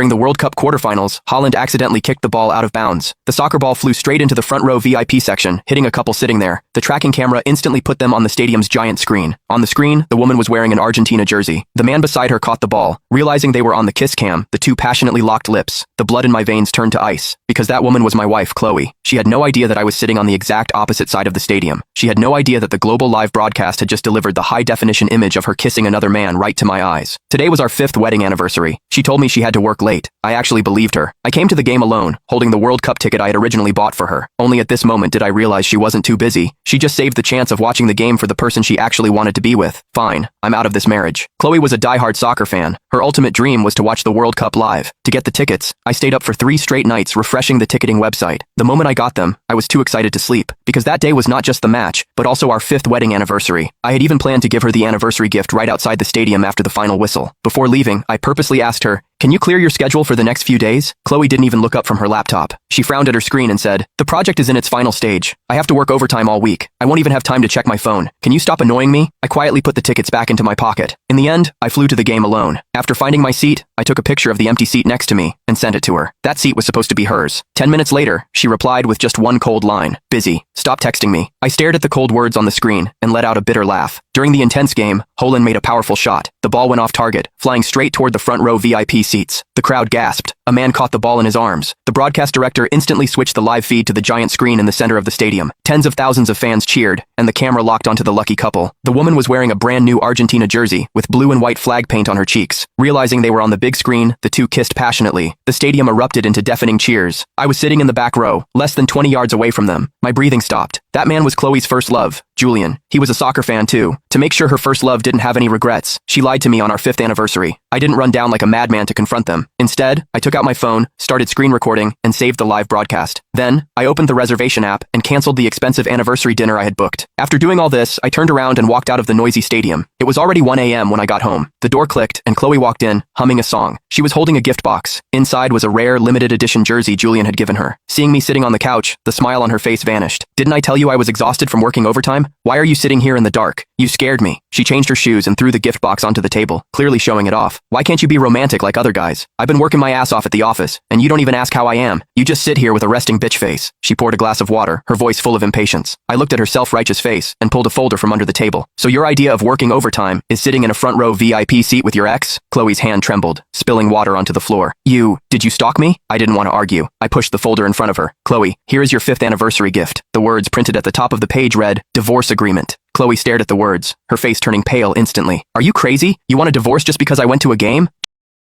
During the World Cup quarterfinals, Haaland accidentally kicked the ball out of bounds. The soccer ball flew straight into the front row VIP section, hitting a couple sitting there. The tracking camera instantly put them on the stadium's giant screen. On the screen, the woman was wearing an Argentina jersey. The man beside her caught the ball. Realizing they were on the kiss cam, the two passionately locked lips. The blood in my veins turned to ice. Because that woman was my wife, Chloe. She had no idea that I was sitting on the exact opposite side of the stadium. She had no idea that the global live broadcast had just delivered the high-definition image of her kissing another man right to my eyes. Today was our 5th wedding anniversary. She told me she had to work late. I actually believed her. I came to the game alone, holding the World Cup ticket I had originally bought for her. Only at this moment did I realize she wasn't too busy. She just saved the chance of watching the game for the person she actually wanted to be with. Fine, I'm out of this marriage. Chloe was a diehard soccer fan. Her ultimate dream was to watch the World Cup live. To get the tickets, I stayed up for 3 straight nights refreshing the ticketing website. The moment I got them, I was too excited to sleep, because that day was not just the match, but also our 5th wedding anniversary. I had even planned to give her the anniversary gift right outside the stadium after the final whistle. Before leaving, I purposely asked her, "Can you clear your schedule for the next few days?" Chloe didn't even look up from her laptop. She frowned at her screen and said, "The project is in its final stage. I have to work overtime all week. I won't even have time to check my phone. Can you stop annoying me?" I quietly put the tickets back into my pocket. In the end, I flew to the game alone. After finding my seat, I took a picture of the empty seat next to me and sent it to her. That seat was supposed to be hers. 10 minutes later, she replied with just one cold line. "Busy. Stop texting me." I stared at the cold words on the screen and let out a bitter laugh. During the intense game, Haaland made a powerful shot. The ball went off target, flying straight toward the front row VIP seats. The crowd gasped. A man caught the ball in his arms. The broadcast director instantly switched the live feed to the giant screen in the center of the stadium. Tens of thousands of fans cheered, and the camera locked onto the lucky couple. The woman was wearing a brand new Argentina jersey, with blue and white flag paint on her cheeks. Realizing they were on the big screen, the two kissed passionately. The stadium erupted into deafening cheers. I was sitting in the back row, less than 20 yards away from them. My breathing stopped. That man was Chloe's first love, Julian. He was a soccer fan too. To make sure her first love didn't have any regrets, she lied to me on our 5th anniversary. I didn't run down like a madman to confront them. Instead, I took out my phone, started screen recording, and saved the live broadcast. Then, I opened the reservation app and canceled the expensive anniversary dinner I had booked. After doing all this, I turned around and walked out of the noisy stadium. It was already 1 a.m. when I got home. The door clicked, and Chloe walked in, humming a song. She was holding a gift box. Inside was a rare, limited edition jersey Julian had given her. Seeing me sitting on the couch, the smile on her face vanished. "Didn't I tell you I was exhausted from working overtime? Why are you sitting here in the dark? You scared me." She changed her shoes and threw the gift box onto the table, clearly showing it off. "Why can't you be romantic like other guys? I've been working my ass off at the office, and you don't even ask how I am. You just sit here with a resting bitch face." She poured a glass of water, her voice full of impatience. I looked at her self-righteous face and pulled a folder from under the table. "So your idea of working overtime is sitting in a front row VIP seat with your ex?" Chloe's hand trembled, spilling water onto the floor. Did you stalk me?" I didn't want to argue. I pushed the folder in front of her. "Chloe, here is your 5th anniversary gift." The words printed at the top of the page read, "Divorce agreement." Chloe stared at the words, her face turning pale instantly. "Are you crazy? You want a divorce just because I went to a game?"